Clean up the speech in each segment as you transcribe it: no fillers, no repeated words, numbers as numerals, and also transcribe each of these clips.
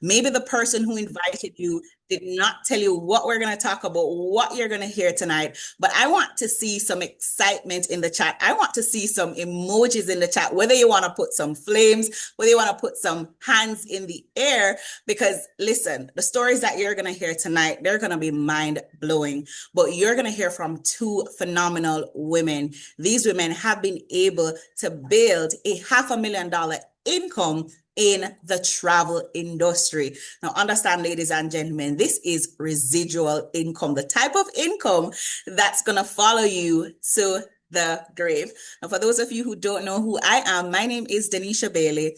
Maybe the person who invited you did not tell you what we're going to talk about, what you're going to hear tonight. But I want to see some excitement in the chat. I want to see some emojis in the chat, whether you want to put some flames, whether you want to put some hands in the air, because listen, the stories that you're going to hear tonight, they're going to be mind blowing, but you're going to hear from two phenomenal women. These women have been able to build a $500,000 income in the travel industry. Now, understand, ladies and gentlemen, this is residual income, the type of income that's going to follow you to the grave. Now, for those of you who don't know who I am, my name is Denisha Bailey.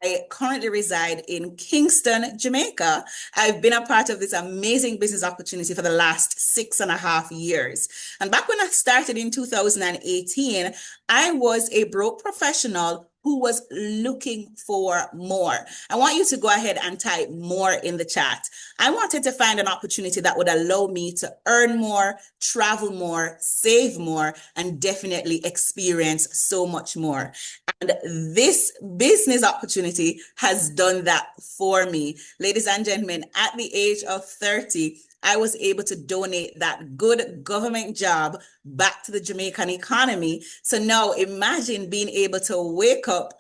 I currently reside in Kingston, Jamaica. I've been a part of this amazing business opportunity for the last 6.5 years. And back when I started in 2018, I was a broke professional who was looking for more. I want you to go ahead and type more in the chat. I wanted to find an opportunity that would allow me to earn more, travel more, save more, and definitely experience so much more. And this business opportunity has done that for me. Ladies and gentlemen, at the age of 30, I was able to donate that good government job back to the Jamaican economy. So now imagine being able to wake up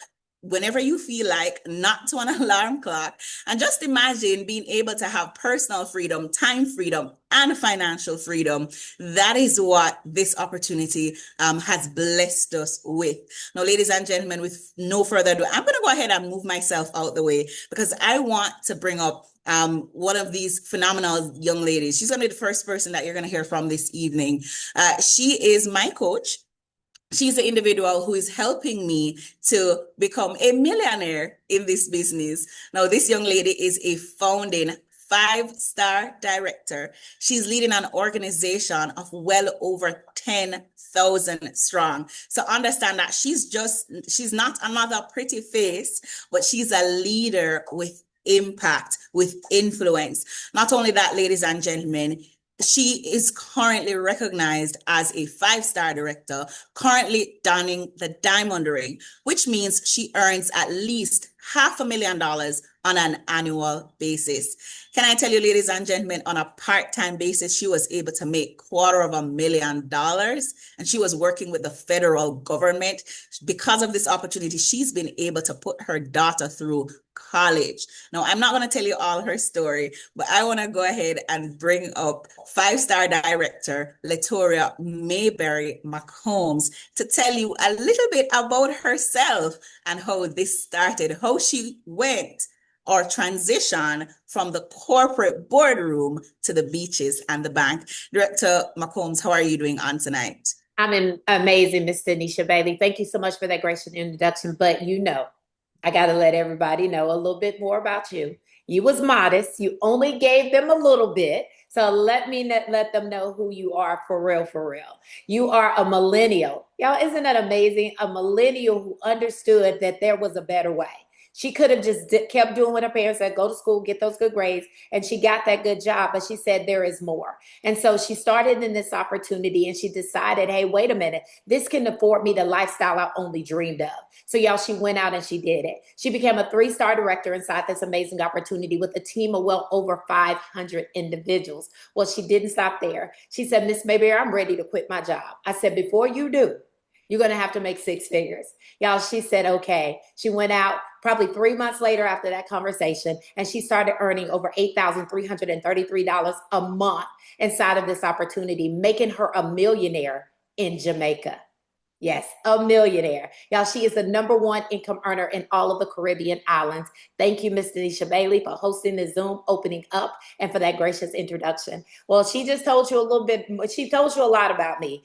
whenever you feel like, not to an alarm clock, and just imagine being able to have personal freedom, time freedom, and financial freedom. That is what this opportunity has blessed us with. Now, ladies and gentlemen, with no further ado, I'm going to go ahead and move myself out the way because I want to bring up one of these phenomenal young ladies. She's going to be the first person that you're going to hear from this evening. She is my coach. She's the individual who is helping me to become a millionaire in this business. Now, this young lady is a founding 5-star director. She's leading an organization of well over 10,000 strong. So understand that she's not another pretty face, but she's a leader with impact, with influence. Not only that, ladies and gentlemen, she is currently recognized as a 5-star director, currently donning the diamond ring, which means she earns at least $500,000 on an annual basis. Can I tell you, ladies and gentlemen, on a part-time basis, she was able to make $250,000, and she was working with the federal government. Because of this opportunity, she's been able to put her daughter through college. Now, I'm not going to tell you all her story, but I want to go ahead and bring up 5-star director Latoria Mayberry McCombs to tell you a little bit about herself and how this started, how she went or transition from the corporate boardroom to the beaches and the bank. Director McCombs, how are you doing on tonight? I'm amazing, Ms. Denisha Bailey. Thank you so much for that gracious introduction. But I got to let everybody know a little bit more about you. You was modest. You only gave them a little bit. So let them know who you are for real, for real. You are a millennial. Y'all, isn't that amazing? A millennial who understood that there was a better way. She could have just kept doing what her parents said, go to school, get those good grades, and she got that good job, but she said there is more. And so she started in this opportunity and she decided, hey, wait a minute, this can afford me the lifestyle I only dreamed of. So y'all, she went out and she did it. She became a 3-star director inside this amazing opportunity with a team of well over 500 individuals. Well, she didn't stop there. She said, Miss Mayberry, I'm ready to quit my job. I said, before you do, you're going to have to make 6 figures. Y'all, she said, okay. She went out probably 3 months later after that conversation, and she started earning over $8,333 a month inside of this opportunity, making her a millionaire in Jamaica. Yes, a millionaire. Y'all, she is the #1 income earner in all of the Caribbean islands. Thank you, Ms. Denisha Bailey, for hosting the Zoom opening up and for that gracious introduction. Well, she just told you a little bit. She told you a lot about me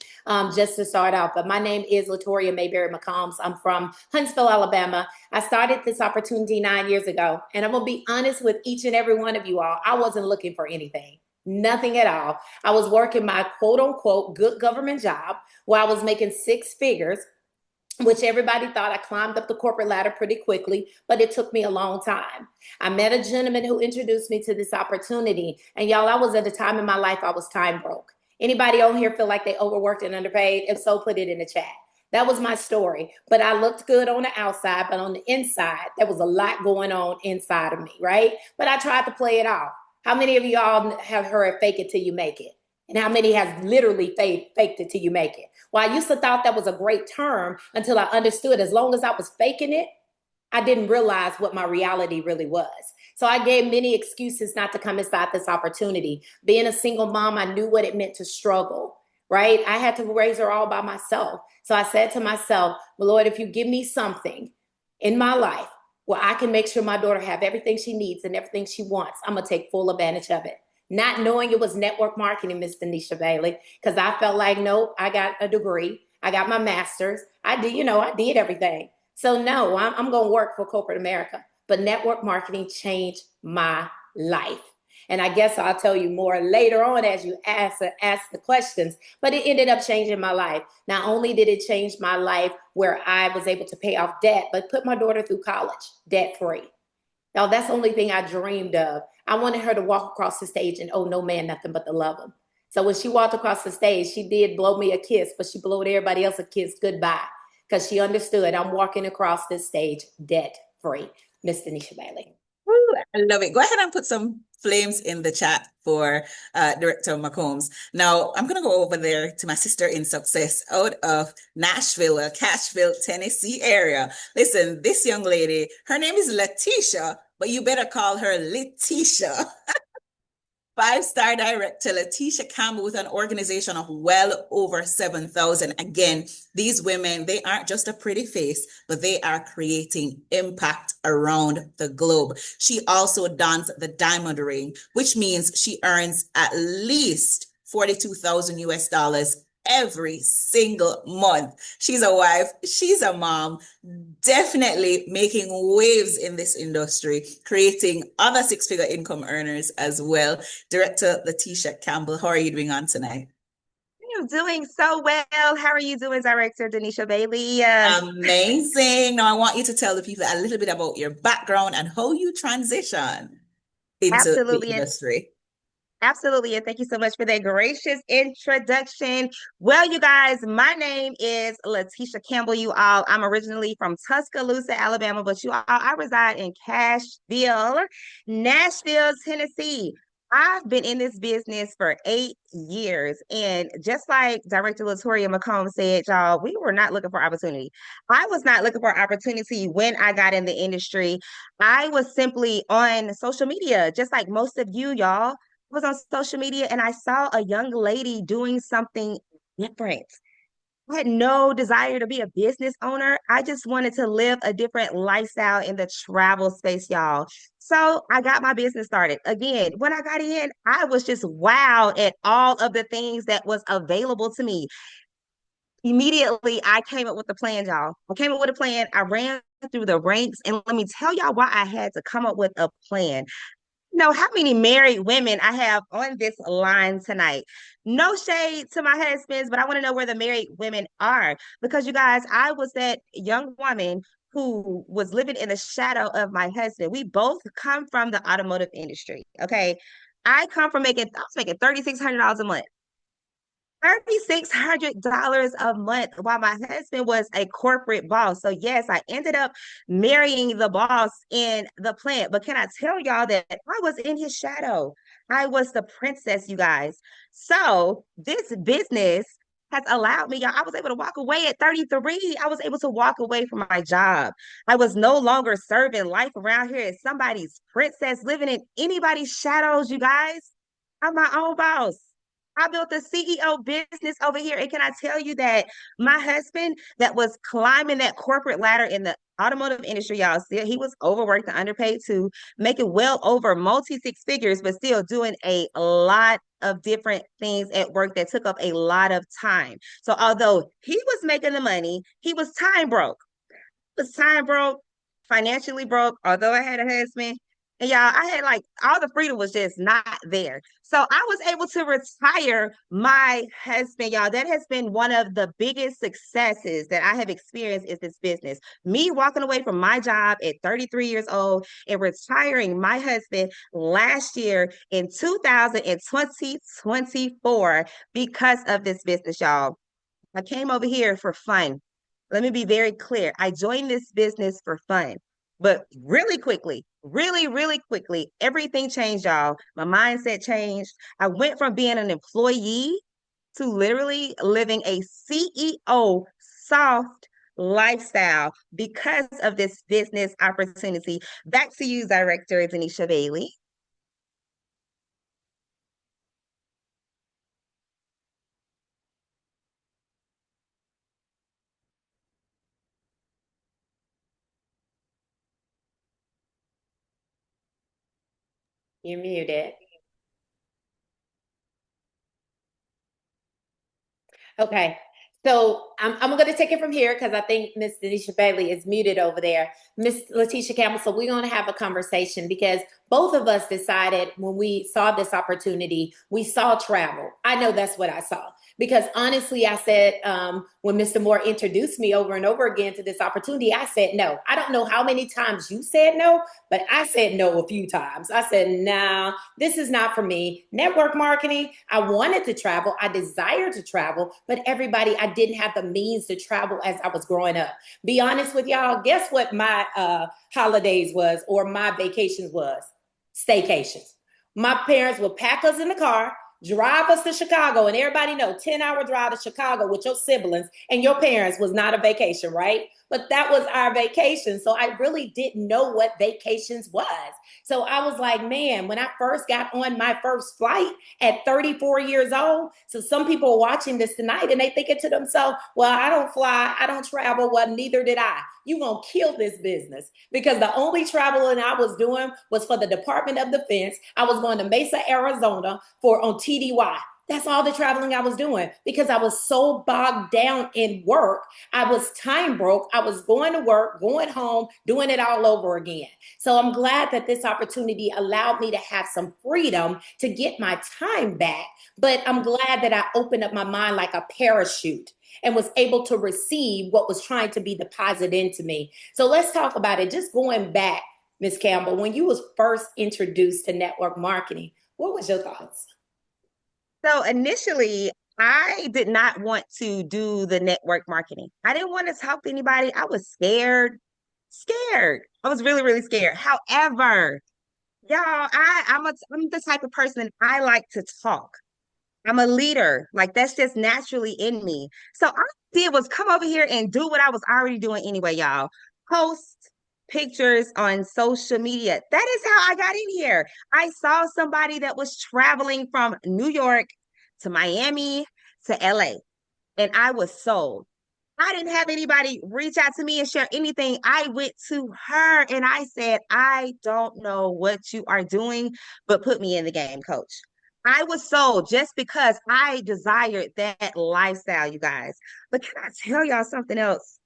just to start out. But my name is Latoria Mayberry McCombs. I'm from Huntsville, Alabama. I started this opportunity 9 years ago. And I'm going to be honest with each and every one of you all. I wasn't looking for anything. Nothing at all. I was working my quote unquote good government job where I was making 6 figures, which everybody thought I climbed up the corporate ladder pretty quickly, but it took me a long time. I met a gentleman who introduced me to this opportunity. And y'all, I was at a time in my life I was time broke. Anybody on here feel like they overworked and underpaid? If so, put it in the chat. That was my story. But I looked good on the outside, but on the inside, there was a lot going on inside of me, right? But I tried to play it off. How many of y'all have heard fake it till you make it? And how many has literally faked it till you make it? Well, I used to thought that was a great term until I understood as long as I was faking it, I didn't realize what my reality really was. So I gave many excuses not to come inside this opportunity. Being a single mom, I knew what it meant to struggle, right? I had to raise her all by myself. So I said to myself, well, Lord, if you give me something in my life where I can make sure my daughter have everything she needs and everything she wants, I'm going to take full advantage of it. Not knowing it was network marketing, Miss Denisha Bailey, because I felt like, nope, I got a degree. I got my master's. I did everything. So no, I'm going to work for corporate America. But network marketing changed my life. And I guess I'll tell you more later on as you ask the questions. But it ended up changing my life. Not only did it change my life where I was able to pay off debt, but put my daughter through college debt free. Now, that's the only thing I dreamed of. I wanted her to walk across the stage and owe no man nothing but to love him. So when she walked across the stage, she did blow me a kiss, but she blowed everybody else a kiss goodbye because she understood I'm walking across this stage debt free. Miss Denisha Bailey. Ooh, I love it. Go ahead and put some flames in the chat for Director McCombs. Now, I'm going to go over there to my sister in success out of Nashville, Cashville, Tennessee area. Listen, this young lady, her name is Letitia, but you better call her Letitia. Five-star director Letitia Campbell with an organization of well over 7,000. Again, these women, they aren't just a pretty face, but they are creating impact around the globe. She also dons the diamond ring, which means she earns at least 42,000 US dollars every single month. She's a wife, she's a mom, definitely making waves in this industry, creating other six-figure income earners as well. Director Letitia Campbell, how are you doing on tonight? I'm doing so well. How are you doing, Director Denisha Bailey? Amazing. Now I want you to tell the people a little bit about your background and how you transition into the Absolutely. industry. Absolutely. And thank you so much for that gracious introduction. Well, you guys, my name is Letitia Campbell, you all. I'm originally from Tuscaloosa, Alabama, but you all, I reside in Cashville, Nashville, Tennessee. I've been in this business for 8 years. And just like Director Latoya McComb said, y'all, we were not looking for opportunity. I was not looking for opportunity when I got in the industry. I was simply on social media, just like most of you, y'all was on social media and I saw a young lady doing something different. I had no desire to be a business owner. I just wanted to live a different lifestyle in the travel space, y'all. So I got my business started. Again, when I got in, I was just wowed at all of the things that was available to me. Immediately, I came up with a plan, y'all. I came up with a plan. I ran through the ranks, and let me tell y'all why I had to come up with a plan. Know how many married women I have on this line tonight. No shade to my husbands, but I want to know where the married women are because you guys, I was that young woman who was living in the shadow of my husband. We both come from the automotive industry. Okay. I come from I was making $3,600 a month. $3,600 a month while my husband was a corporate boss. So, yes, I ended up marrying the boss in the plant. But can I tell y'all that I was in his shadow? I was the princess, you guys. So, this business has allowed me, y'all. I was able to walk away at 33. I was able to walk away from my job. I was no longer serving life around here as somebody's princess living in anybody's shadows, you guys. I'm my own boss. I built a CEO business over here. And can I tell you that my husband that was climbing that corporate ladder in the automotive industry, y'all, still he was overworked and underpaid too, making well over multi six figures, but still doing a lot of different things at work that took up a lot of time. So although he was making the money, he was time broke. Was time broke, financially broke, although I had a husband. And y'all, I had like all the freedom was just not there. So I was able to retire my husband, y'all. That has been one of the biggest successes that I have experienced is this business. Me walking away from my job at 33 years old and retiring my husband last year in 2024 because of this business, y'all. I came over here for fun. Let me be very clear. I joined this business for fun, but really quickly, really quickly, everything changed, y'all. My mindset changed. I went from being an employee to literally living a CEO soft lifestyle because of this business opportunity. Back to you, Director Denisha Bailey. You're muted. Okay. So I'm going to take it from here because I think Miss Denisha Bailey is muted over there. Miss Letitia Campbell, so we're going to have a conversation because both of us decided when we saw this opportunity, we saw travel. I know that's what I saw. Because honestly, I said, when Mr. Moore introduced me over and over again to this opportunity, I said no. I don't know how many times you said no, but I said no a few times. I said, nah, this is not for me. Network marketing, I wanted to travel. I desired to travel, but everybody, I didn't have the means to travel as I was growing up. Be honest with y'all, guess what my holidays was or my vacations was? Staycations. My parents would pack us in the car, drive us to Chicago, and everybody know 10-hour drive to Chicago with your siblings and your parents was not a vacation, right? But that was our vacation. So I really didn't know what vacations was. So I was like, man, when I first got on my first flight at 34 years old, so some people are watching this tonight and they thinking to themselves, well, I don't fly, I don't travel, well, neither did I. You gonna kill this business because the only traveling I was doing was for the Department of Defense. I was going to Mesa, Arizona for on TDY. That's all the traveling I was doing because I was so bogged down in work. I was time broke. I was going to work, going home, doing it all over again. So I'm glad that this opportunity allowed me to have some freedom to get my time back. But I'm glad that I opened up my mind like a parachute and was able to receive what was trying to be deposited into me. So let's talk about it. Just going back, Ms. Campbell, when you was first introduced to network marketing, what was your thoughts? So initially, I did not want to do the network marketing. I didn't want to talk to anybody. I was scared. I was really scared. However, y'all, I'm the type of person I like to talk. I'm a leader. Like that's just naturally in me. So all I did was come over here and do what I was already doing anyway, y'all. Post pictures on social media. That is how I got in here. I saw somebody that was traveling from New York to Miami to LA, and I was sold. I didn't have anybody reach out to me and share anything. I went to her and I said, I don't know what you are doing, but put me in the game, coach. I was sold just because I desired that lifestyle, you guys. But can I tell y'all something else?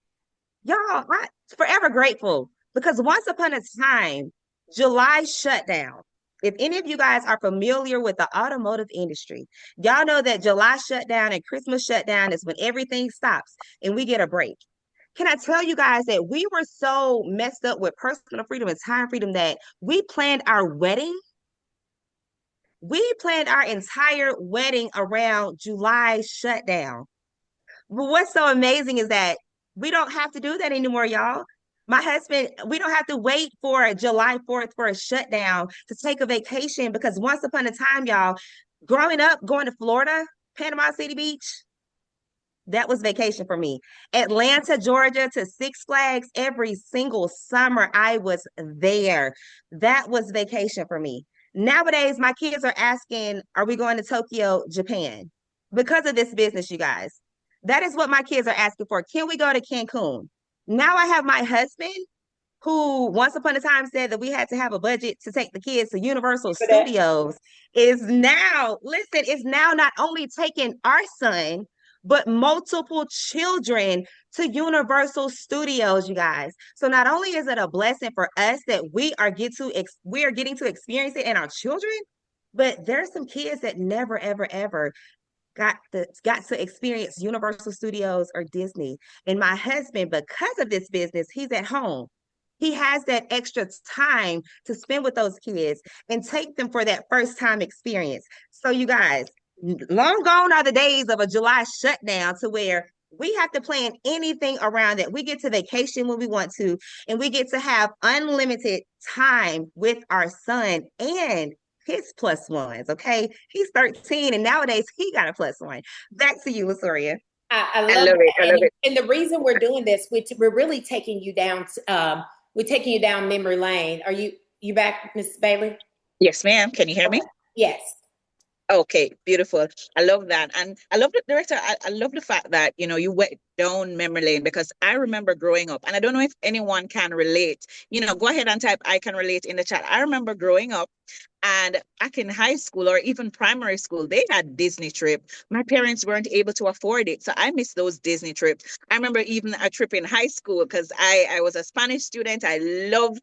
Y'all, I forever grateful because once upon a time, July shutdown. If any of you guys are familiar with the automotive industry, y'all know that July shutdown and Christmas shutdown is when everything stops and we get a break. Can I tell you guys that we were so messed up with personal freedom and time freedom that we planned our wedding? We planned our entire wedding around July shutdown. But what's so amazing is that we don't have to do that anymore, y'all. My husband, we don't have to wait for July 4th for a shutdown to take a vacation because once upon a time, y'all, growing up, going to Florida, Panama City Beach, that was vacation for me. Atlanta, Georgia to Six Flags every single summer, I was there. That was vacation for me. Nowadays, my kids are asking, are we going to Tokyo, Japan? Because of this business, you guys. That is what my kids are asking for. Can we go to Cancun? Now I have my husband who once upon a time said that we had to have a budget to take the kids to Universal For that. Studios is now, listen, is now not only taking our son, but multiple children to Universal Studios, you guys. So not only is it a blessing for us that we are getting to experience it in our children, but there's some kids that never ever got to experience Universal Studios or Disney. And my husband, because of this business, he's at home. He has that extra time to spend with those kids and take them for that first time experience. So you guys, long gone are the days of a July shutdown to where We have to plan anything around it. We get to vacation when we want to, and we get to have unlimited time with our son and his plus ones. Okay. He's 13, and nowadays he got a plus one. Back to you, Latoria. I I love love it. that. I love it. And the reason we're doing this, we're really taking you down, we're taking you down memory lane. Are you back, Miss Bailey? Yes, ma'am. Can you hear me? Yes. Okay, beautiful. I love that. And I love the director. I love the fact that, you went down memory lane because I remember growing up, and I don't know if anyone can relate. Go ahead and type I can relate in the chat. I remember growing up and back in high school or even primary school, they had Disney trip. My parents weren't able to afford it. So I miss those Disney trips. I remember even a trip in high school because I was a Spanish student. I loved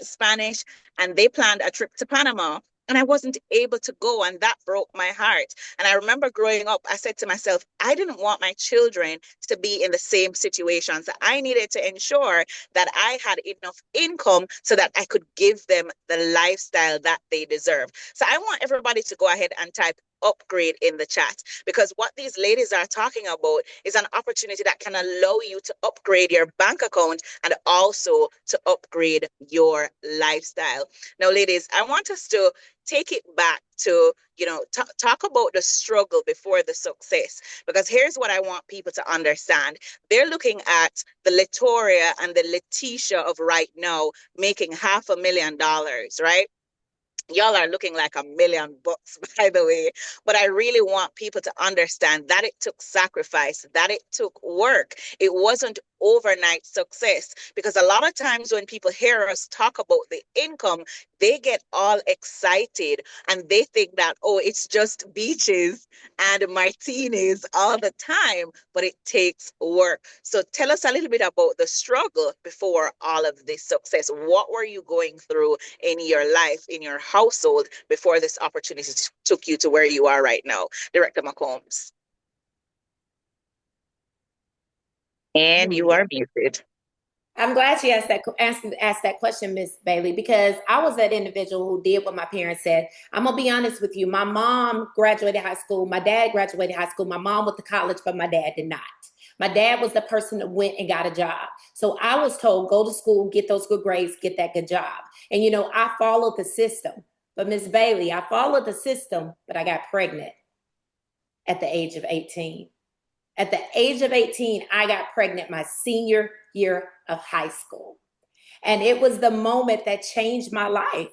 Spanish, and they planned a trip to Panama. And I wasn't able to go, and that broke my heart. And I remember growing up, I said to myself, I didn't want my children to be in the same situation. So I needed to ensure that I had enough income so that I could give them the lifestyle that they deserve. So I want everybody to go ahead and type upgrade in the chat, because what these ladies are talking about is an opportunity that can allow you to upgrade your bank account and also to upgrade your lifestyle. Now, ladies, I want us to take it back to, talk about the struggle before the success, because here's what I want people to understand. They're looking at the Latoria and the Letitia of right now making $500,000, right? Y'all are looking like $1 million, by the way. But I really want people to understand that it took sacrifice, that it took work. It wasn't overnight success, because a lot of times when people hear us talk about the income, they get all excited and they think that, oh, it's just beaches and martinis all the time, but it takes work. So tell us a little bit about the struggle before all of this success. What were you going through in your life, in your household, before this opportunity took you to where you are right now? Director McCombs. And you are muted. I'm glad you asked that question, Miss Bailey, because I was that individual who did what my parents said. I'm gonna be honest with you. My mom graduated high school. My dad graduated high school. My mom went to college, but my dad did not. My dad was the person that went and got a job. So I was told, go to school, get those good grades, get that good job. And I followed the system. But Miss Bailey, I followed the system, but I got pregnant at the age of 18. At the age of 18, I got pregnant my senior year of high school. And it was the moment that changed my life,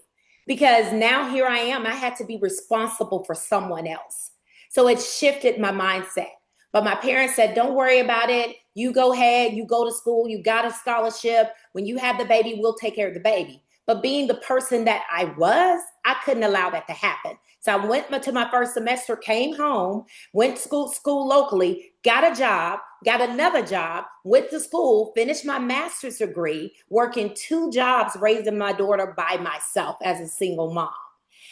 because now here I am. I had to be responsible for someone else. So it shifted my mindset. But my parents said, don't worry about it. You go ahead, you go to school, you got a scholarship. When you have the baby, we'll take care of the baby. But being the person that I was, I couldn't allow that to happen. So I went to my first semester, came home, went to school locally, got a job, got another job, went to school, finished my master's degree, working 2 jobs, raising my daughter by myself as a single mom.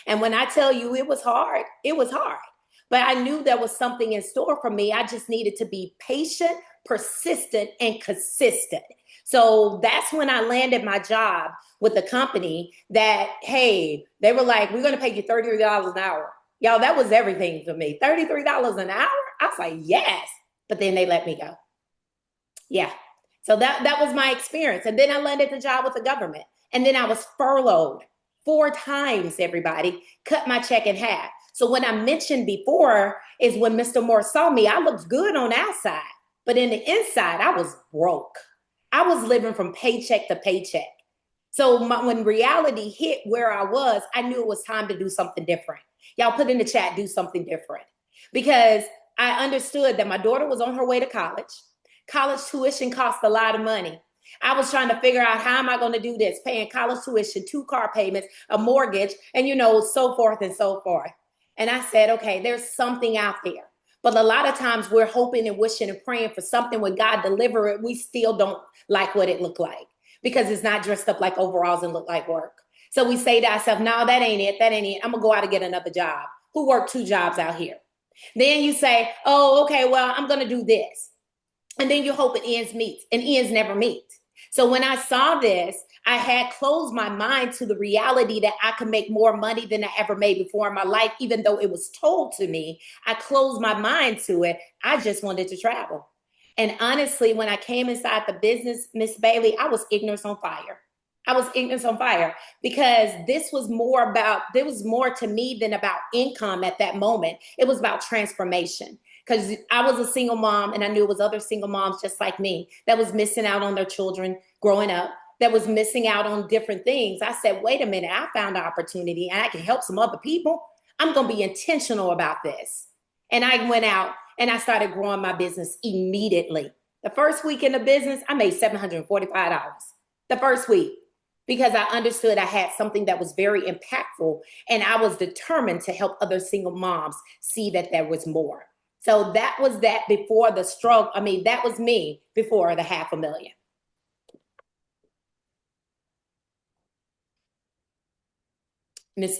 And when I tell you it was hard, it was hard. But I knew there was something in store for me. I just needed to be patient, persistent, and consistent. So that's when I landed my job with a company that, hey, they were like, we're going to pay you $33 an hour. Y'all, that was everything for me. $33 an hour? I was like, yes. But then they let me go. Yeah. So that was my experience. And then I landed the job with the government. And then I was furloughed 4 times, everybody, cut my check in half. So when I mentioned before is when Mr. Moore saw me, I looked good on the outside, but in the inside, I was broke. I was living from paycheck to paycheck. So when reality hit where I was, I knew it was time to do something different. Y'all put in the chat, do something different. Because I understood that my daughter was on her way to college. College tuition cost a lot of money. I was trying to figure out, how am I going to do this? Paying college tuition, 2 car payments, a mortgage, and so forth and so forth. And I said, okay, there's something out there. But a lot of times we're hoping and wishing and praying for something. When God deliver it, we still don't like what it looked like, because it's not dressed up like overalls and look like work. So we say to ourselves, no, that ain't it. That ain't it. I'm going to go out and get another job. Who worked 2 jobs out here? Then you say, oh, okay, well, I'm going to do this. And then you hope it ends meet, and ends never meet. So when I saw this, I had closed my mind to the reality that I could make more money than I ever made before in my life, even though it was told to me. I closed my mind to it. I just wanted to travel. And honestly, when I came inside the business, Miss Bailey, I was ignorance on fire. I was ignorance on fire because there was more to me than about income at that moment. It was about transformation because I was a single mom and I knew it was other single moms just like me that was missing out on their children growing up, that was missing out on different things. I said, wait a minute, I found an opportunity and I can help some other people. I'm going to be intentional about this. And I went out and I started growing my business immediately. The first week in the business, I made $745 the first week because I understood I had something that was very impactful and I was determined to help other single moms see that there was more. So that was that before the struggle. I mean, that was me before the $500,000. Miss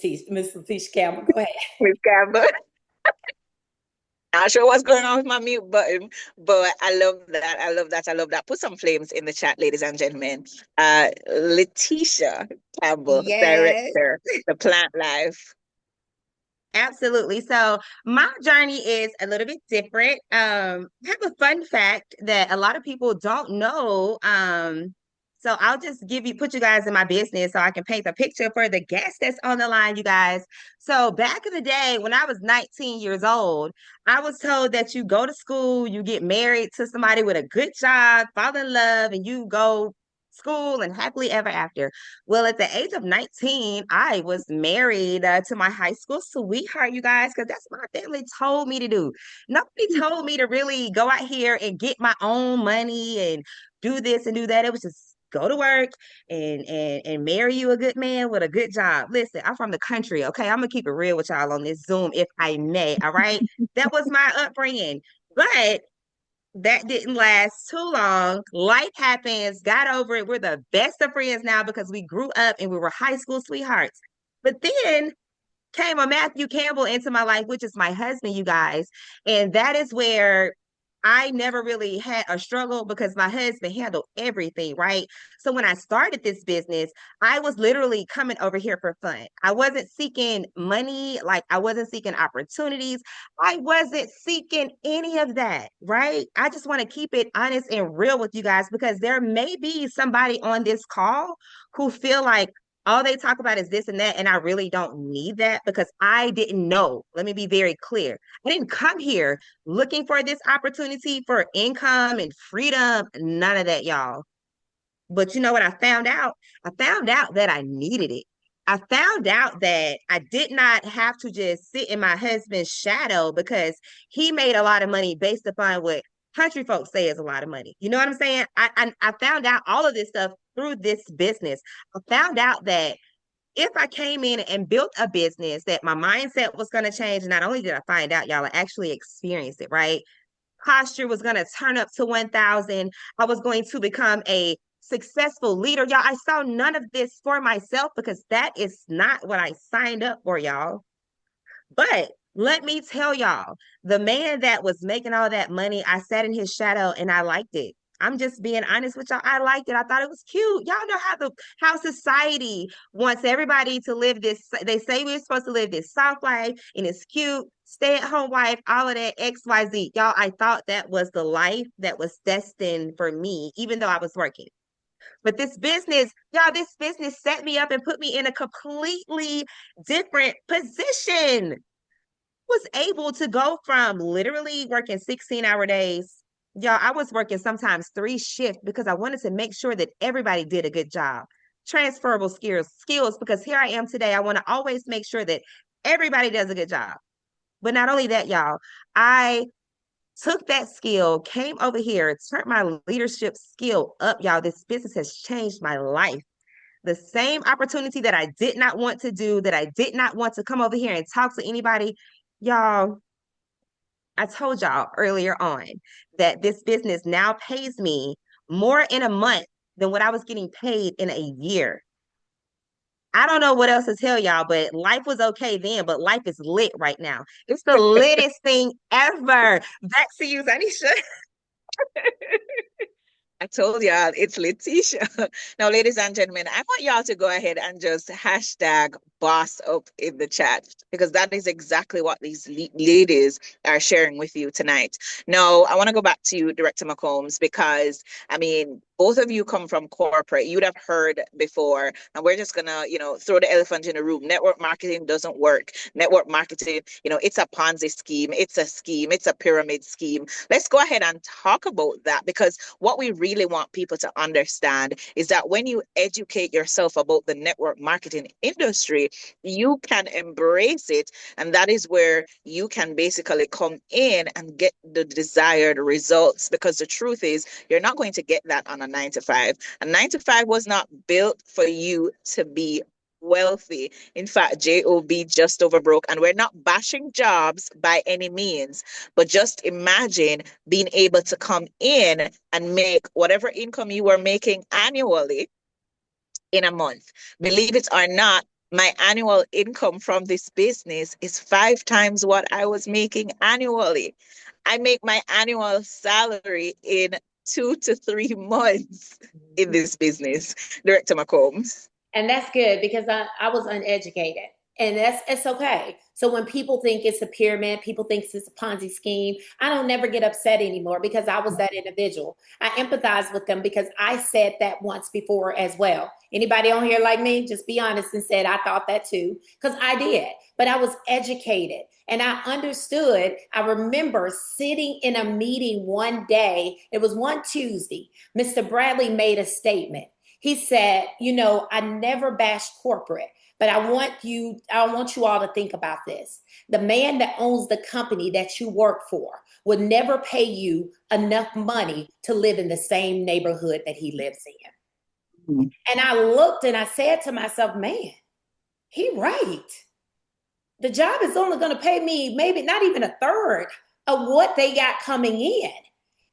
Letitia Campbell, go ahead. Miss Campbell. Not sure what's going on with my mute button, but I love that. I love that. I love that. Put some flames in the chat, ladies and gentlemen. Letitia Campbell, Yes. director, The Plant Life. Absolutely. So my journey is a little bit different. I have a fun fact that a lot of people don't know. So I'll just put you guys in my business so I can paint the picture for the guests that's on the line, you guys. So back in the day when I was 19 years old, I was told that you go to school, you get married to somebody with a good job, fall in love, and you go school and happily ever after. Well, at the age of 19, I was married to my high school sweetheart, you guys, because that's what my family told me to do. Nobody told me to really go out here and get my own money and do this and do that. It was just go to work and marry you a good man with a good job. Listen, I'm from the country, okay? I'm gonna keep it real with y'all on this Zoom, if I may. All right. That was my upbringing. But that didn't last too long. Life happens, got over it. We're the best of friends now because we grew up and we were high school sweethearts. But then came a Matthew Campbell into my life, which is my husband, you guys. And that is where I never really had a struggle because my husband handled everything, right? So when I started this business, I was literally coming over here for fun. I wasn't seeking money, like I wasn't seeking opportunities. I wasn't seeking any of that, right? I just want to keep it honest and real with you guys because there may be somebody on this call who feel like all they talk about is this and that, and I really don't need that because I didn't know. Let me be very clear. I didn't come here looking for this opportunity for income and freedom. None of that, y'all. But you know what I found out? I found out that I needed it. I found out that I did not have to just sit in my husband's shadow because he made a lot of money based upon what country folks say is a lot of money. You know what I'm saying? I found out all of this stuff through this business. I found out that if I came in and built a business, that my mindset was going to change. And not only did I find out, y'all, I actually experienced it, right? Posture was going to turn up to 1,000. I was going to become a successful leader. Y'all, I saw none of this for myself because that is not what I signed up for, y'all. But let me tell y'all, the man that was making all that money, I sat in his shadow and I liked it. I'm just being honest with y'all. I liked it. I thought it was cute. Y'all know how society wants everybody to live this. They say we're supposed to live this soft life and it's cute, stay at home wife, all of that XYZ. Y'all, I thought that was the life that was destined for me, even though I was working. But this business, y'all, this business set me up and put me in a completely different position. Was able to go from literally working 16-hour days. Y'all, I was working sometimes 3 shifts because I wanted to make sure that everybody did a good job. Transferable skills, because here I am today. I want to always make sure that everybody does a good job. But not only that, y'all, I took that skill, came over here, turned my leadership skill up, y'all. This business has changed my life. The same opportunity that I did not want to do, that I did not want to come over here and talk to anybody, y'all, I told y'all earlier on that this business now pays me more in a month than what I was getting paid in a year. I don't know what else to tell y'all, but life was okay then, but life is lit right now. It's the littest thing ever. Back to you, Zanisha. I told y'all it's Letitia. Now, ladies and gentlemen, I want y'all to go ahead and just hashtag boss up in the chat, because that is exactly what these ladies are sharing with you tonight. Now, I want to go back to you, Director McCombs, because I mean, both of you come from corporate. You'd have heard before, and we're just gonna, throw the elephant in the room. Network marketing doesn't work. Network marketing, it's a Ponzi scheme, it's a scheme, it's a pyramid scheme. Let's go ahead and talk about that, because what we really want people to understand is that when you educate yourself about the network marketing industry, you can embrace it. And that is where you can basically come in and get the desired results. Because the truth is, you're not going to get that on a 9 to 5. A 9 to 5 was not built for you to be wealthy. In fact, job, just over broke. And we're not bashing jobs by any means, but just imagine being able to come in and make whatever income you were making annually in a month. Believe it or not, my annual income from this business is 5 times what I was making annually. I make my annual salary in 2 to 3 months in this business, Director McCombs. And that's good, because I was uneducated, and it's okay. So when people think it's a pyramid, people think it's a Ponzi scheme, I don't never get upset anymore, because I was that individual. I empathize with them because I said that once before as well. Anybody on here like me, just be honest and said I thought that too, because I did. But I was educated and I understood. I remember sitting in a meeting one day, it was one Tuesday. Mr. Bradley made a statement. He said, I never bashed corporate, but I want you all to think about this. The man that owns the company that you work for would never pay you enough money to live in the same neighborhood that he lives in. Mm-hmm. And I looked and I said to myself, man, he right. The job is only going to pay me maybe not even a third of what they got coming in.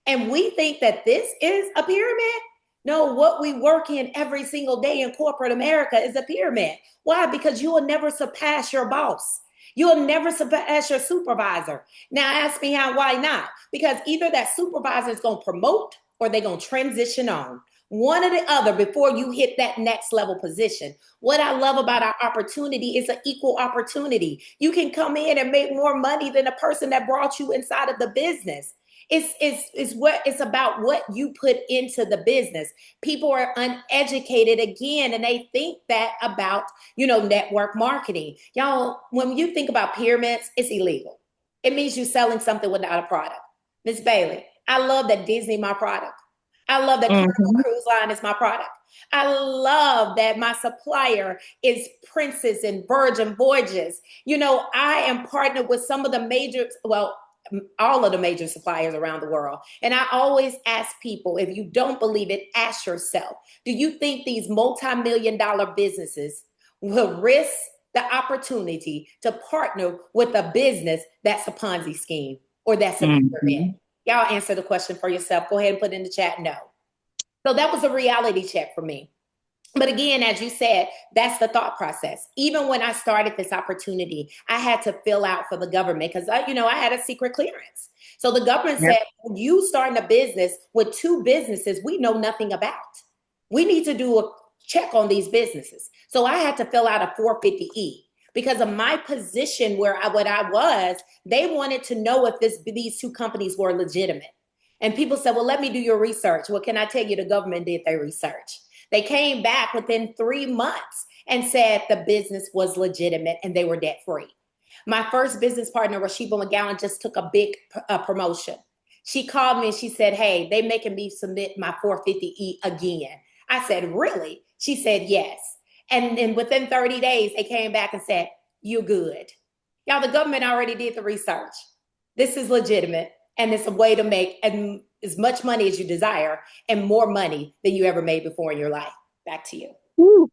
And we think that this is a pyramid. No, what we work in every single day in corporate America is a pyramid. Why? Because you will never surpass your boss. You'll never surpass your supervisor. Now ask me why not? Because either that supervisor is going to promote or they're going to transition on. One or the other before you hit that next level position. What I love about our opportunity is an equal opportunity. You can come in and make more money than the person that brought you inside of the business. It's about what you put into the business. People are uneducated again, and they think that about, network marketing. Y'all, when you think about pyramids, it's illegal. It means you're selling something without a product. Miss Bailey, I love that Disney my product. I love that Carnival Cruise Line is my product. I love that my supplier is Princess and Virgin Voyages. I am partnered with some of the major, all of the major suppliers around the world. And I always ask people, if you don't believe it, ask yourself, do you think these multi-million-dollar businesses will risk the opportunity to partner with a business that's a Ponzi scheme or that's a pyramid? Y'all answer the question for yourself. Go ahead and put in the chat, no. So that was a reality check for me. But again, as you said, that's the thought process. Even when I started this opportunity, I had to fill out for the government because, I had a secret clearance. So the government said, you starting a business with 2 businesses we know nothing about. We need to do a check on these businesses. So I had to fill out a 450E. Because of my position what I was, they wanted to know if these 2 companies were legitimate. And people said, well, let me do your research. Well, can I tell you the government did their research? They came back within 3 months and said the business was legitimate and they were debt free. My first business partner, Rashiba McGowan, just took a big promotion. She called me and she said, hey, they making me submit my 450E again. I said, really? She said, yes. And then within 30 days, they came back and said, you're good. Y'all, the government already did the research. This is legitimate. And it's a way to make as much money as you desire and more money than you ever made before in your life. Back to you. Ooh,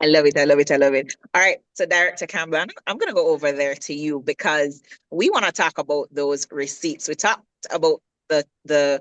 I love it. I love it. I love it. All right. So Director Campbell, I'm going to go over there to you because we want to talk about those receipts. We talked about the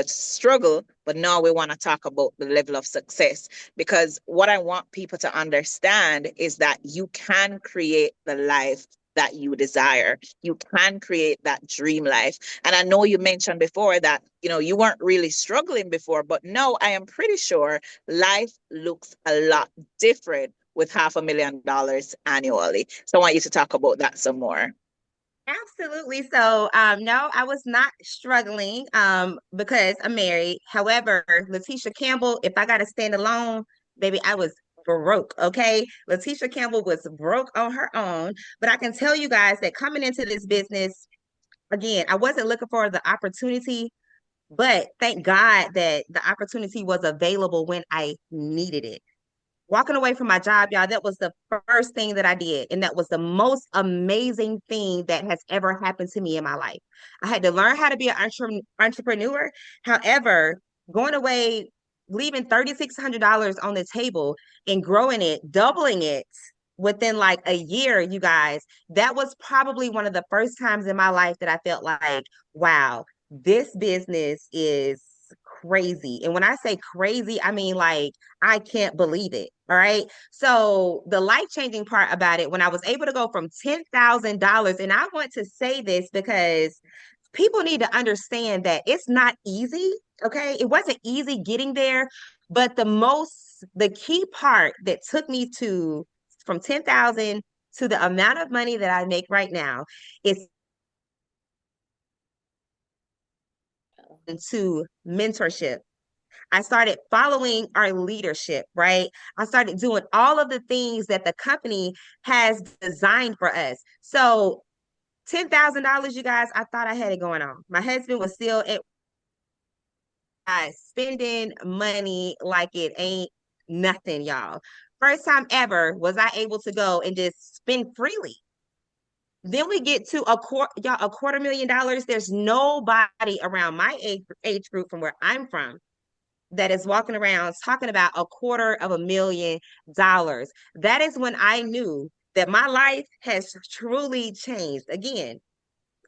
struggle, but now we want to talk about the level of success, because what I want people to understand is that you can create the life that you desire. You can create that dream life. And I know you mentioned before that, you weren't really struggling before, but no, I am pretty sure life looks a lot different with $500,000 annually. So I want you to talk about that some more. Absolutely. So, no, I was not struggling because I'm married. However, Letitia Campbell, if I got to stand alone, baby, I was broke. Okay. Letitia Campbell was broke on her own. But I can tell you guys that coming into this business, again, I wasn't looking for the opportunity, but thank God that the opportunity was available when I needed it. Walking away from my job, y'all, that was the first thing that I did. And that was the most amazing thing that has ever happened to me in my life. I had to learn how to be an entrepreneur. However, going away, leaving $3,600 on the table and growing it, doubling it within like a year, you guys, that was probably one of the first times in my life that I felt like, wow, this business is crazy. And when I say crazy, I mean like I can't believe it. All right. So the life-changing part about it, when I was able to go from $10,000, and I want to say this because people need to understand that it's not easy. Okay. It wasn't easy getting there, but the key part that took me to from 10,000 to the amount of money that I make right now is into mentorship. I started following our leadership, right? I started doing all of the things that the company has designed for us. So $10,000, you guys, I thought I had it going on. My husband was still spending money like it ain't nothing, y'all. First time ever was I able to go and just spend freely. Then we get to y'all, $250,000. There's nobody around my age group from where I'm from that is walking around talking about $250,000. That is when I knew that my life has truly changed. Again,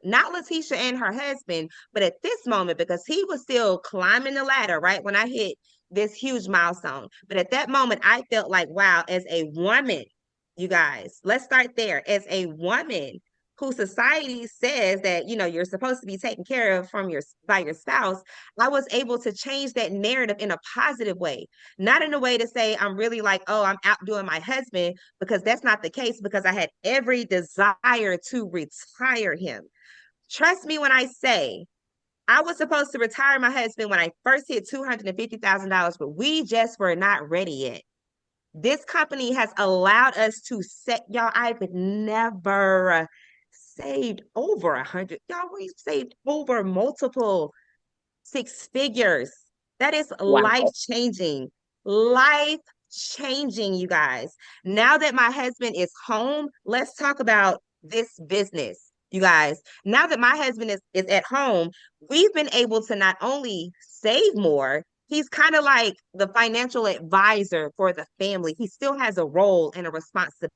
not Letitia and her husband, but at this moment, because he was still climbing the ladder, right? When I hit this huge milestone. But at that moment, I felt like, wow, as a woman, you guys, let's start there. As a woman who society says that, you're supposed to be taken care of by your spouse, I was able to change that narrative in a positive way, not in a way to say I'm really like, oh, I'm outdoing my husband, because that's not the case, because I had every desire to retire him. Trust me when I say I was supposed to retire my husband when I first hit $250,000, but we just were not ready yet. This company has allowed us to set, y'all, I've never saved over 100. Y'all, we've saved over multiple six figures. That is Wow. life changing, you guys. Now that my husband is home, let's talk about this business, you guys. Now that my husband is at home, we've been able to not only save more, he's kind of like the financial advisor for the family. He still has a role and a responsibility,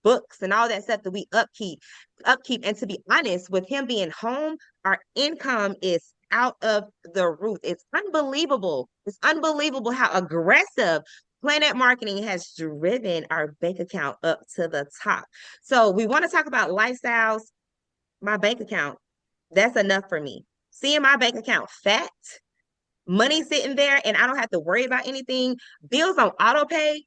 books and all that stuff that we upkeep. And to be honest, with him being home, our income is out of the roof. It's unbelievable. It's unbelievable how aggressive Planet Marketing has driven our bank account up to the top. So we want to talk about lifestyles. My bank account, that's enough for me. Seeing my bank account fat, money sitting there, and I don't have to worry about anything. Bills on auto pay,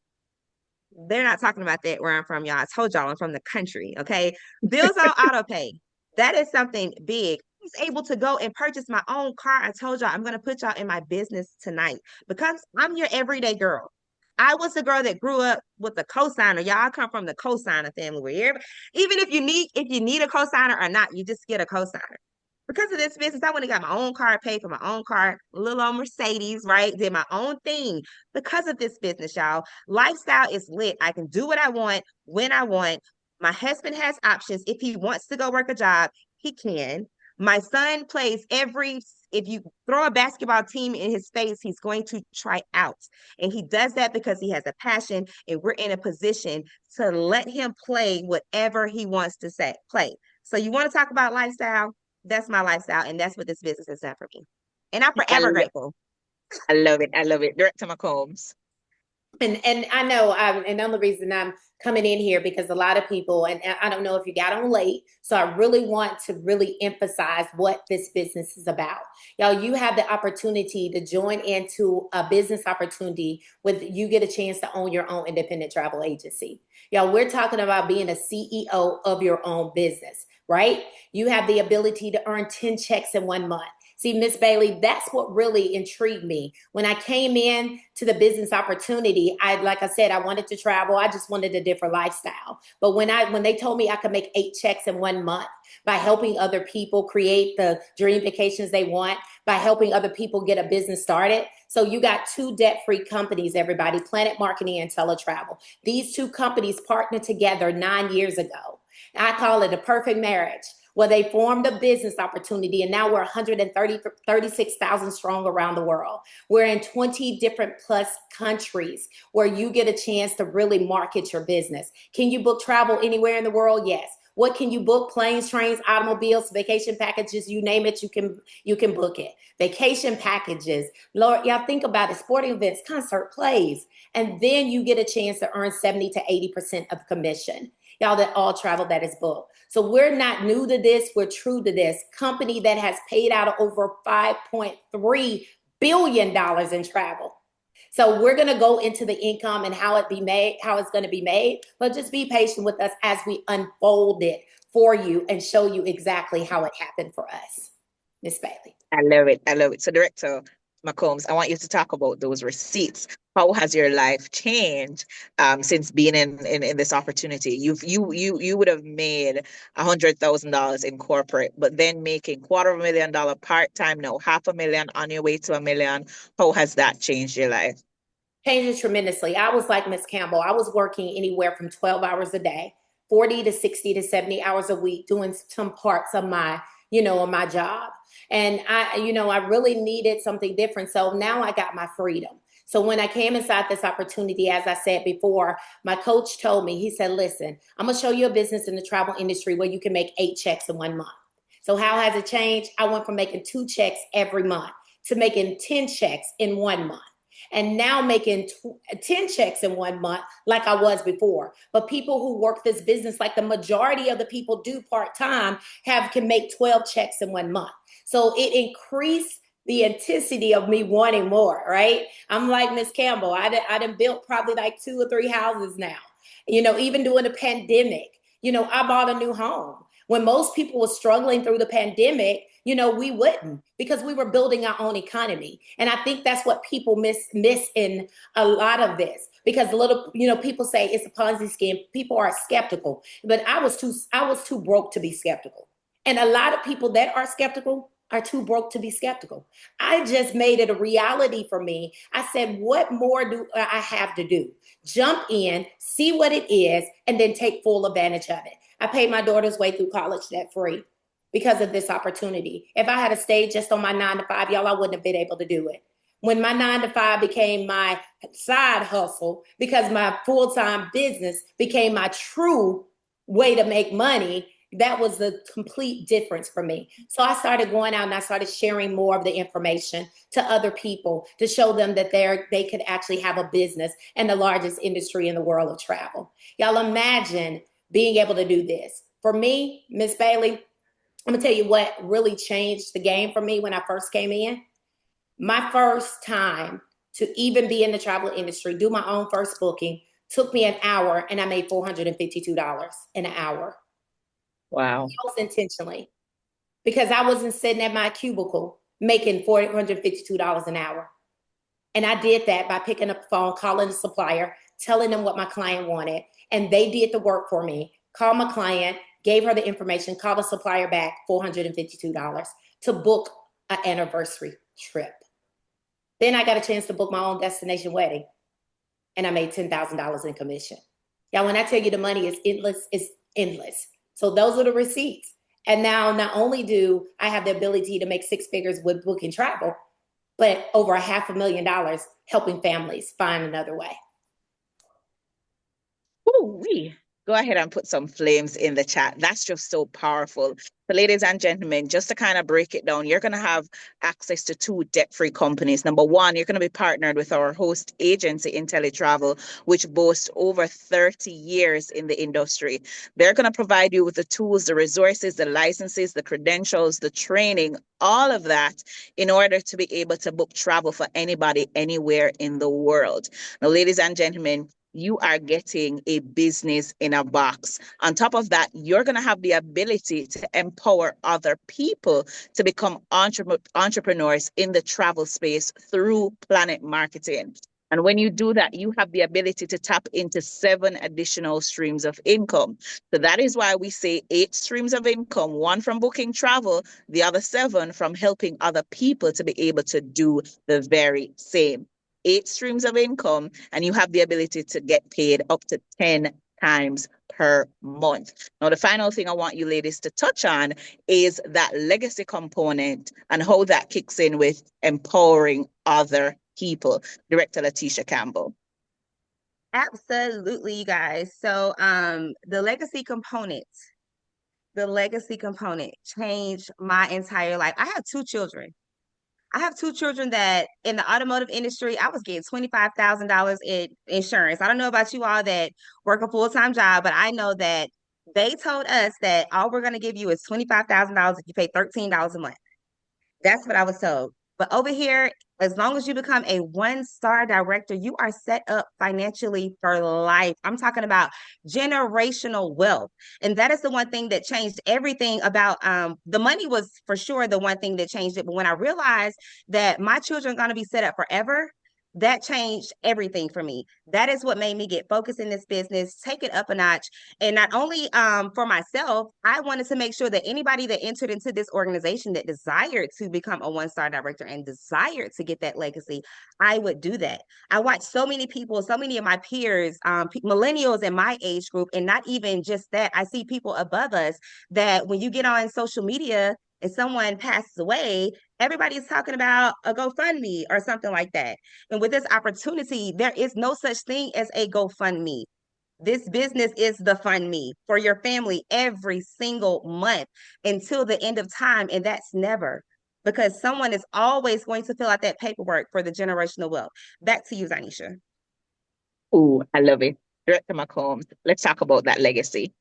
they're not talking about that where I'm from, y'all. I told y'all I'm from the country, okay? Bills on auto pay. That is something big. I was able to go and purchase my own car. I told y'all I'm going to put y'all in my business tonight because I'm your everyday girl. I was the girl that grew up with a cosigner. Y'all, I come from the cosigner family where even if you need a cosigner or not, you just get a cosigner. Because of this business, I went and got my own car, paid for my own car, a little old Mercedes, right? Did my own thing because of this business, y'all. Lifestyle is lit. I can do what I want when I want. My husband has options. If he wants to go work a job, he can. My son plays if you throw a basketball team in his face, he's going to try out. And he does that because he has a passion and we're in a position to let him play whatever he wants to play. So you want to talk about lifestyle? That's my lifestyle, and that's what this business has done for me. And I'm I, forever lo- grateful. I love it. I love it. Director McCombs. And I know, and the only reason I'm coming in here because a lot of people, and I don't know if you got on late, so I really want to really emphasize what this business is about. Y'all, you have the opportunity to join into a business opportunity with you get a chance to own your own independent travel agency. Y'all, we're talking about being a CEO of your own business, right? You have the ability to earn 10 checks in 1 month. See, Miss Bailey, that's what really intrigued me. When I came in to the business opportunity, like I said, I wanted to travel. I just wanted a different lifestyle. But when they told me I could make 8 checks in 1 month by helping other people create the dream vacations they want, by helping other people get a business started. So you got 2 debt-free companies, everybody, Planet Marketing and Teletravel. These 2 companies partnered together 9 years ago. I call it a perfect marriage. Well, they formed a business opportunity, and now we're 36,000 strong around the world. We're in 20 different plus countries where you get a chance to really market your business. Can you book travel anywhere in the world? Yes. What can you book? Planes, trains, automobiles, vacation packages, you name it, you can book it. Vacation packages. Lord, y'all think about it, sporting events, concert, plays. And then you get a chance to earn 70 to 80% of commission. Y'all, that all travel that is booked. So we're not new to this. We're true to this. Company that has paid out over $5.3 billion in travel. So we're going to go into the income and how it's going to be made, but just be patient with us as we unfold it for you and show you exactly how it happened for us. Miss Bailey. I love it. I love it. So, Director McCombs, I want you to talk about those receipts. How has your life changed since being in this opportunity? You would have made $100,000 in corporate, but then making $250,000 part time now, $500,000 on your way to $1 million. How has that changed your life? Changed tremendously. I was like Miss Campbell. I was working anywhere from 12 hours a day, 40 to 60 to 70 hours a week, doing some parts of my job. And I really needed something different. So now I got my freedom. So when I came inside this opportunity, as I said before, my coach told me, he said, listen, I'm going to show you a business in the travel industry where you can make 8 checks in 1 month. So how has it changed? I went from making 2 checks every month to making 10 checks in 1 month. And now making 10 checks in 1 month like I was before. But people who work this business, like the majority of the people do part-time, can make 12 checks in 1 month. So it increased the intensity of me wanting more, right? I'm like Miss Campbell. I done built probably like 2 or 3 houses now. Even during the pandemic, I bought a new home. When most people were struggling through the pandemic, we wouldn't, because we were building our own economy. And I think that's what people miss in a lot of this, because people say it's a Ponzi scheme. People are skeptical, but I was too broke to be skeptical. And a lot of people that are skeptical are too broke to be skeptical. I just made it a reality for me. I said, what more do I have to do? Jump in, see what it is, and then take full advantage of it. I paid my daughter's way through college debt free because of this opportunity. If I had stayed just on my 9 to 5, y'all, I wouldn't have been able to do it. When my 9 to 5 became my side hustle, because my full-time business became my true way to make money, that was the complete difference for me. So I started going out and I started sharing more of the information to other people to show them that they could actually have a business in the largest industry in the world of travel. Y'all, imagine being able to do this. For me, Miss Bailey, I'm gonna tell you what really changed the game for me when I first came in. My first time to even be in the travel industry, do my own first booking, took me an hour, and I made $452 in an hour. Wow. Most intentionally, because I wasn't sitting at my cubicle making $452 an hour. And I did that by picking up the phone, calling the supplier, telling them what my client wanted, and they did the work for me. Called my client, gave her the information, called the supplier back, $452 to book an anniversary trip. Then I got a chance to book my own destination wedding, and I made $10,000 in commission. Now, when I tell you the money is endless, it's endless. So those are the receipts. And now not only do I have the ability to make 6 figures with booking travel, but over $500,000 helping families find another way. Ooh-wee. Go ahead and put some flames in the chat. That's just so powerful. So, ladies and gentlemen, just to kind of break it down, you're going to have access to two debt-free companies. Number one, you're going to be partnered with our host agency, IntelliTravel, which boasts over 30 years in the industry. They're going to provide you with the tools, the resources, the licenses, the credentials, the training, all of that in order to be able to book travel for anybody, anywhere in the world. Now, ladies and gentlemen, you are getting a business in a box. On top of that, you're going to have the ability to empower other people to become entrepreneurs in the travel space through Planet Marketing. And when you do that, you have the ability to tap into 7 additional streams of income. So that is why we say 8 streams of income, 1 from booking travel, the other 7 from helping other people to be able to do the very same. 8 streams of income, and you have the ability to get paid up to 10 times per month. Now, the final thing I want you ladies to touch on is that legacy component and how that kicks in with empowering other people. Director Letitia Campbell. Absolutely, you guys. So the legacy component changed my entire life. I have 2 children. I have 2 children that in the automotive industry, I was getting $25,000 in insurance. I don't know about you all that work a full-time job, but I know that they told us that all we're going to give you is $25,000 if you pay $13 a month. That's what I was told. But over here, as long as you become a 1-star director, you are set up financially for life. I'm talking about generational wealth. And that is the one thing that changed everything about the money was for sure the one thing that changed it. But when I realized that my children are going to be set up forever, that changed everything for me. That is what made me get focused in this business, take it up a notch. And not only for myself, I wanted to make sure that anybody that entered into this organization that desired to become a 1-star director and desired to get that legacy, I would do that. I watched so many people, so many of my peers, millennials in my age group, and not even just that, I see people above us that when you get on social media and someone passes away, everybody's talking about a GoFundMe or something like that. And with this opportunity, there is no such thing as a GoFundMe. This business is the fund me for your family every single month until the end of time. And that's never, because someone is always going to fill out that paperwork for the generational wealth. Back to you, Zanisha. Oh, I love it. Director McCombs, let's talk about that legacy.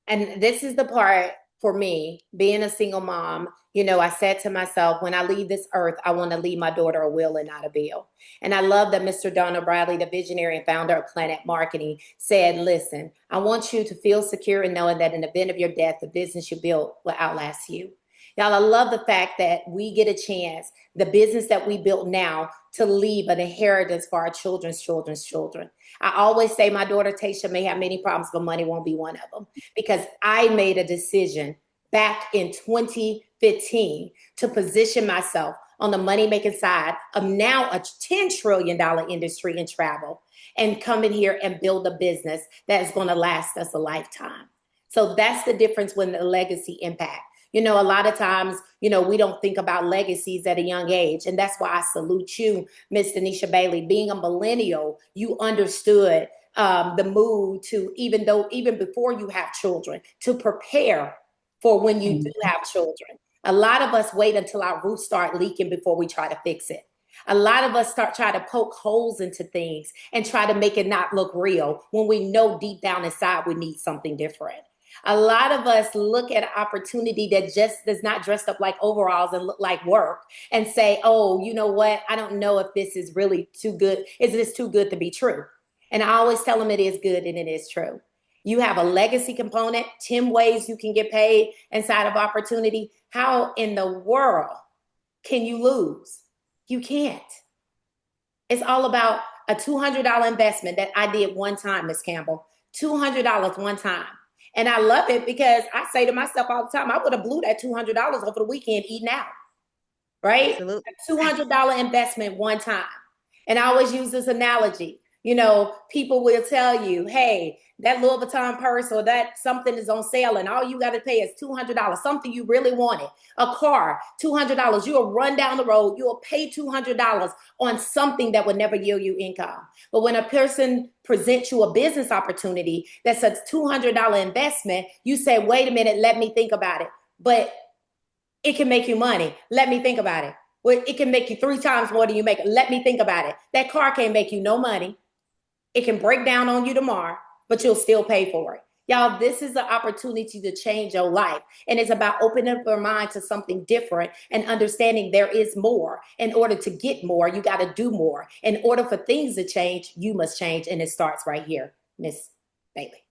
And this is the part for me, being a single mom, I said to myself, when I leave this earth, I want to leave my daughter a will and not a bill. And I love that Mr. Donald Bradley, the visionary and founder of Planet Marketing, said, listen, I want you to feel secure in knowing that in the event of your death, the business you built will outlast you. Y'all, I love the fact that we get a chance, the business that we built now, to leave an inheritance for our children's children's children. I always say my daughter Tasha may have many problems, but money won't be one of them, because I made a decision back in 2015 to position myself on the money-making side of now a $10 trillion industry in travel, and come in here and build a business that is going to last us a lifetime. So that's the difference when the legacy impact. A lot of times, we don't think about legacies at a young age. And that's why I salute you, Miss Denisha Bailey. Being a millennial, you understood the move to, even before you have children, to prepare for when you do have children. A lot of us wait until our roots start leaking before we try to fix it. A lot of us try to poke holes into things and try to make it not look real when we know deep down inside we need something different. A lot of us look at an opportunity that just does not dress up like overalls and look like work and say, oh, you know what? I don't know if this is really too good. Is this too good to be true? And I always tell them it is good and it is true. You have a legacy component, 10 ways you can get paid inside of opportunity. How in the world can you lose? You can't. It's all about a $200 investment that I did one time, Ms. Campbell. $200 one time. And I love it because I say to myself all the time, I would have blew that $200 over the weekend eating out, right? Absolutely. A $200 investment one time. And I always use this analogy. You know, people will tell you, hey, that Louis Vuitton purse or that something is on sale and all you got to pay is $200, something you really wanted. A car, $200. You'll run down the road. You'll pay $200 on something that would never yield you income. But when a person presents you a business opportunity that's a $200 investment, you say, wait a minute, let me think about it. But it can make you money. Let me think about it. Well, it can make you 3 times more than you make. Let me think about it. That car can't make you no money. It can break down on you tomorrow, but you'll still pay for it. Y'all, this is the opportunity to change your life. And it's about opening up your mind to something different and understanding there is more. In order to get more, you got to do more. In order for things to change, you must change. And it starts right here, Miss Bailey.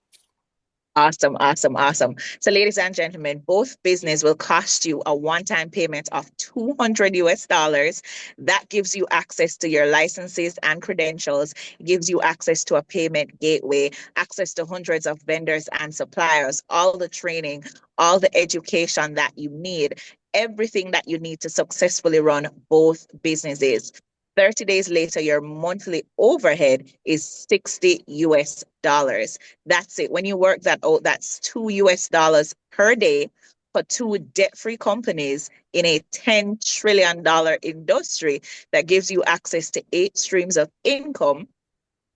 Awesome, awesome, awesome. So, ladies and gentlemen, both business will cost you a one-time payment of $200. That gives you access to your licenses and credentials, gives you access to a payment gateway, access to hundreds of vendors and suppliers, all the training, all the education that you need, everything that you need to successfully run both businesses. 30 days later, your monthly overhead is $60. That's it. When you work that out, that's $2 per day for 2 debt-free companies in a $10 trillion industry that gives you access to 8 streams of income.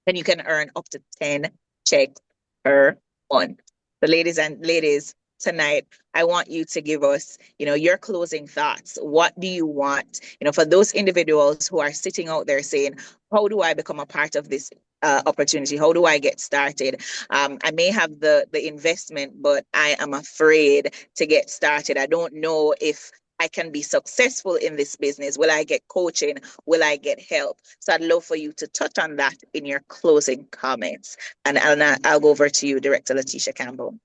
And you can earn up to 10 checks per month. So ladies, tonight, I want you to give us, your closing thoughts. What do you want? For those individuals who are sitting out there saying, how do I become a part of this opportunity? How do I get started? I may have the investment, but I am afraid to get started. I don't know if I can be successful in this business. Will I get coaching? Will I get help? So I'd love for you to touch on that in your closing comments. And I'll go over to you, Director Letitia Campbell.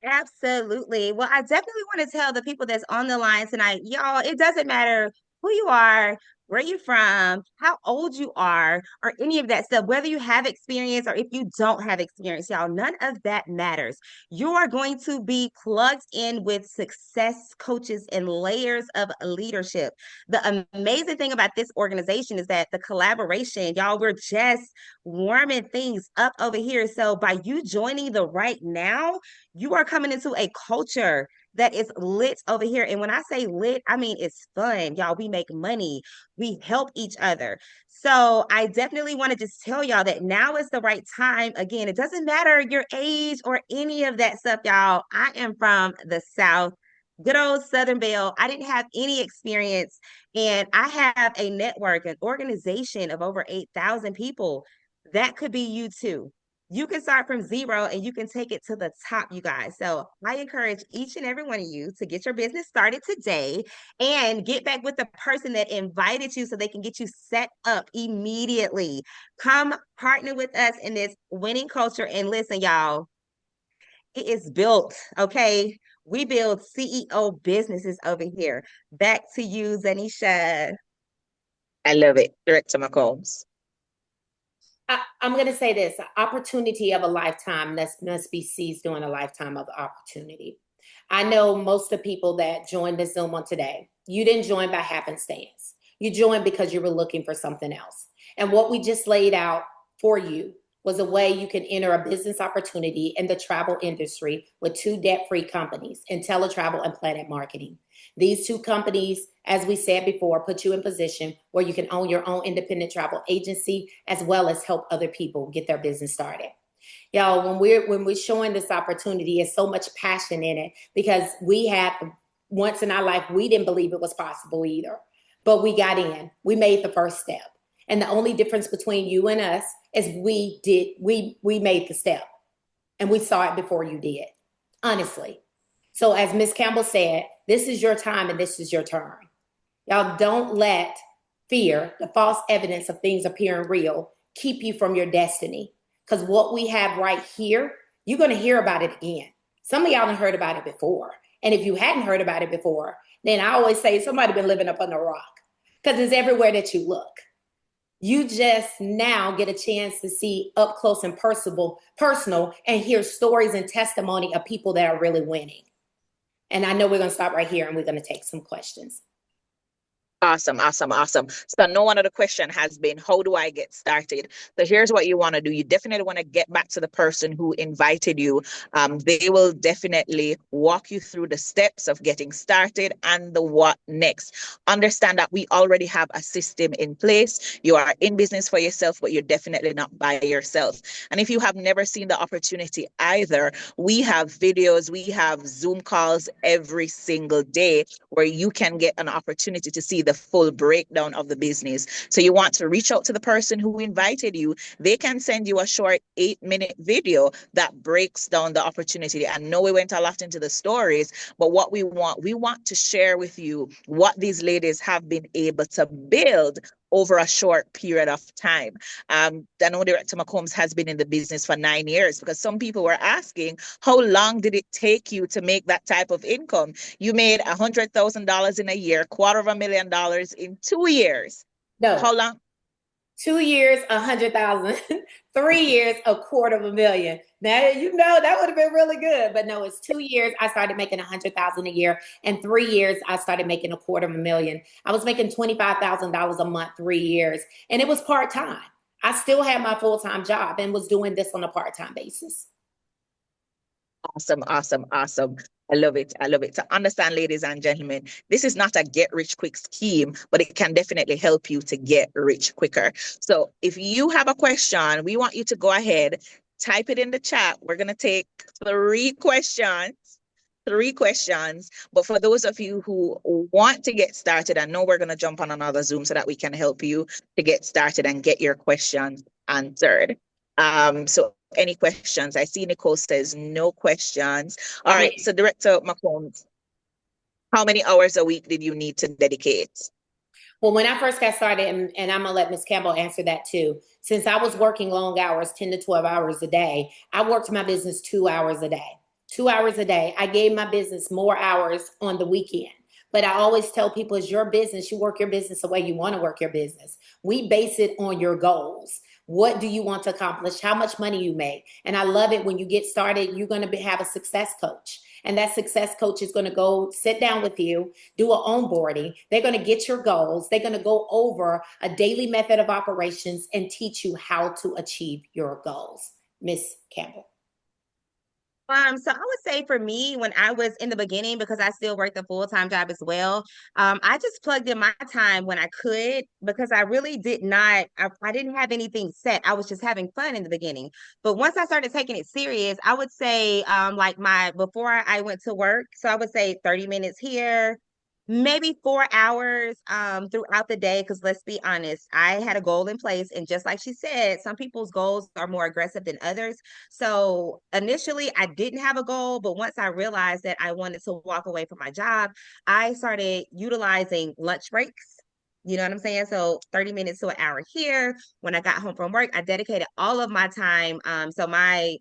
Absolutely. Well, I definitely want to tell the people that's on the line tonight, y'all, it doesn't matter who you are, where you're from, how old you are, or any of that stuff, whether you have experience or if you don't have experience, y'all, none of that matters. You are going to be plugged in with success coaches and layers of leadership. The amazing thing about this organization is that the collaboration, y'all, we're just warming things up over here. So by you joining the right now, you are coming into a culture that is lit over here. And when I say lit, I mean it's fun. Y'all, we make money. We help each other. So I definitely want to just tell y'all that now is the right time. Again, it doesn't matter your age or any of that stuff, y'all. I am from the South, good old Southern Belle. I didn't have any experience. And I have a network, an organization of over 8,000 people. That could be you too. You can start from zero and you can take it to the top, you guys. So I encourage each and every one of you to get your business started today and get back with the person that invited you so they can get you set up immediately. Come partner with us in this winning culture. And listen, y'all, it is built, okay? We build CEO businesses over here. Back to you, Zanisha. I love it. Director McCombs. I'm going to say this, opportunity of a lifetime must be seized during a lifetime of opportunity. I know most of the people that joined the Zoom on today, you didn't join by happenstance. You joined because you were looking for something else. And what we just laid out for you was a way you can enter a business opportunity in the travel industry with 2 debt-free companies, IntelliTravel and Planet Marketing. These 2 companies, as we said before, put you in position where you can own your own independent travel agency as well as help other people get their business started. Y'all, when we're showing this opportunity, there's so much passion in it because we had once in our life, we didn't believe it was possible either, but we got in, we made the first step. And the only difference between you and us is we made the step and we saw it before you did, honestly. So as Ms. Campbell said, this is your time and this is your turn. Y'all don't let fear, the false evidence of things appearing real, keep you from your destiny. Because what we have right here, you're going to hear about it again. Some of y'all have heard about it before. And if you hadn't heard about it before, then I always say somebody been living up on the rock because it's everywhere that you look. You just now get a chance to see up close and personal and hear stories and testimony of people that are really winning. And I know we're going to stop right here and we're going to take some questions. Awesome, awesome, awesome. So no one other question has been, how do I get started? So here's what you want to do. You definitely want to get back to the person who invited you. They will definitely walk you through the steps of getting started and the what next. Understand that we already have a system in place. You are in business for yourself, but you're definitely not by yourself. And if you have never seen the opportunity either, we have videos, we have Zoom calls every single day where you can get an opportunity to see the full breakdown of the business. So you want to reach out to the person who invited you. They can send you a short 8-minute video that breaks down the opportunity. I know we went a lot into the stories, but what we want to share with you what these ladies have been able to build over a short period of time. I know Director McCombs has been in the business for 9 years, because some people were asking, how long did it take you to make that type of income? You made $100,000 in a year, $250,000 in 2 years. No. How long? 2 years, 100,000. 3 years, $250,000. Now, you know, that would have been really good. But no, it's 2 years. I started making 100,000 a year. And 3 years, I started making $250,000. I was making $25,000 a month, 3 years. And it was part-time. I still had my full-time job and was doing this on a part-time basis. Awesome, awesome, awesome. I love it. I love it. To understand, ladies and gentlemen, this is not a get rich quick scheme, but it can definitely help you to get rich quicker. So if you have a question, we want you to go ahead, type it in the chat. We're going to take 3 questions. 3 questions. But for those of you who want to get started, I know we're going to jump on another Zoom so that we can help you to get started and get your questions answered. So any questions? I see Nicole says no questions. All right. So Director McCombs, how many hours a week did you need to dedicate? Well, when I first got started, and I'm going to let Ms. Campbell answer that too, since I was working long hours, 10 to 12 hours a day, I worked my business 2 hours a day. 2 hours a day. I gave my business more hours on the weekend. But I always tell people, it's your business. You work your business the way you want to work your business. We base it on your goals. What do you want to accomplish? How much money you make? And I love it when you get started, you're going to have a success coach. And that success coach is going to go sit down with you, do an onboarding. They're going to get your goals. They're going to go over a daily method of operations and teach you how to achieve your goals. Miss Campbell. So I would say for me, when I was in the beginning, because I still worked a full-time job as well, I just plugged in my time when I could, because I really did not, I didn't have anything set. I was just having fun in the beginning. But once I started taking it serious, I would say before I went to work, so I would say 30 minutes here, maybe 4 hours throughout the day, because let's be honest, I had a goal in place, and just like she said, some people's goals are more aggressive than others. So initially I didn't have a goal, but once I realized that I wanted to walk away from my job, I started utilizing lunch breaks. You know what I'm saying? So 30 minutes to an hour here. When I got home from work, I dedicated all of my time. So my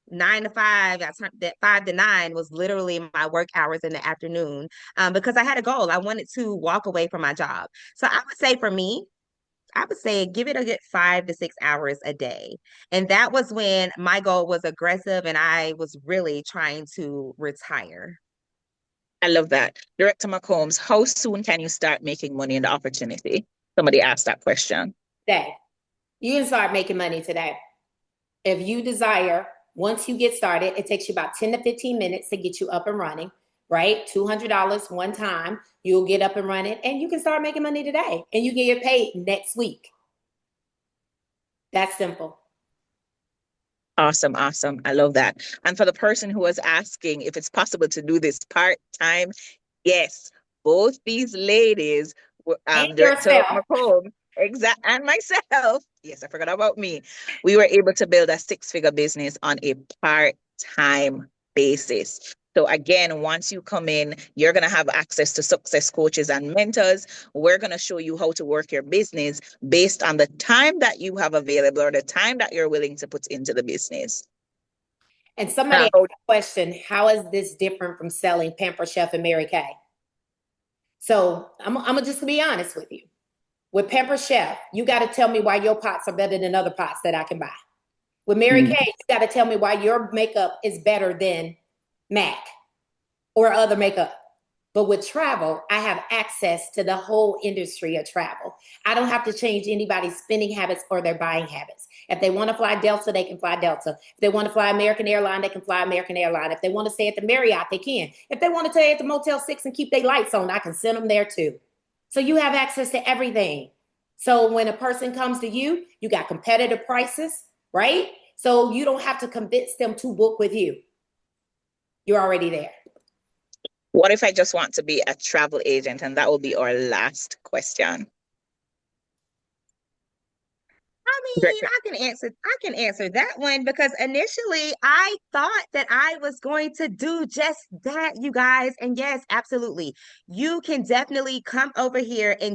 9 to 5, that 5 to 9 was literally my work hours in the afternoon, because I had a goal. I wanted to walk away from my job. So I would say for me, I would say give it a good 5 to 6 hours a day. And that was when my goal was aggressive and I was really trying to retire. I love that. Director McCombs, how soon can you start making money in the opportunity? Somebody asked that question. Today. You can start making money today. If you desire, once you get started, it takes you about 10 to 15 minutes to get you up and running, right? $200 one time, you'll get up and running, and you can start making money today, and you can get paid next week. That's simple. Awesome, awesome. I love that. And for the person who was asking if it's possible to do this part-time, yes, both these ladies, Director McComb, and myself, yes, I forgot about me. We were able to build a 6-figure business on a part-time basis. So again, once you come in, you're going to have access to success coaches and mentors. We're going to show you how to work your business based on the time that you have available or the time that you're willing to put into the business. And somebody asked a question, how is this different from selling Pamper Chef and Mary Kay? So I'm just gonna be honest with you. With Pamper Chef, you got to tell me why your pots are better than other pots that I can buy. With Mary Kay, you got to tell me why your makeup is better than MAC or other makeup. But with travel, I have access to the whole industry of travel. I don't have to change anybody's spending habits or their buying habits. If they want to fly Delta, they can fly Delta. If they want to fly American Airlines, they can fly American Airlines. If they want to stay at the Marriott, they can. If they want to stay at the Motel 6 and keep their lights on, I can send them there too. So you have access to everything. So when a person comes to you, you got competitive prices, right? So you don't have to convince them to book with you. You're already there. What if I just want to be a travel agent? And that will be our last question. I mean, I can answer that one because initially I thought that I was going to do just that, you guys. And yes, absolutely. You can definitely come over here and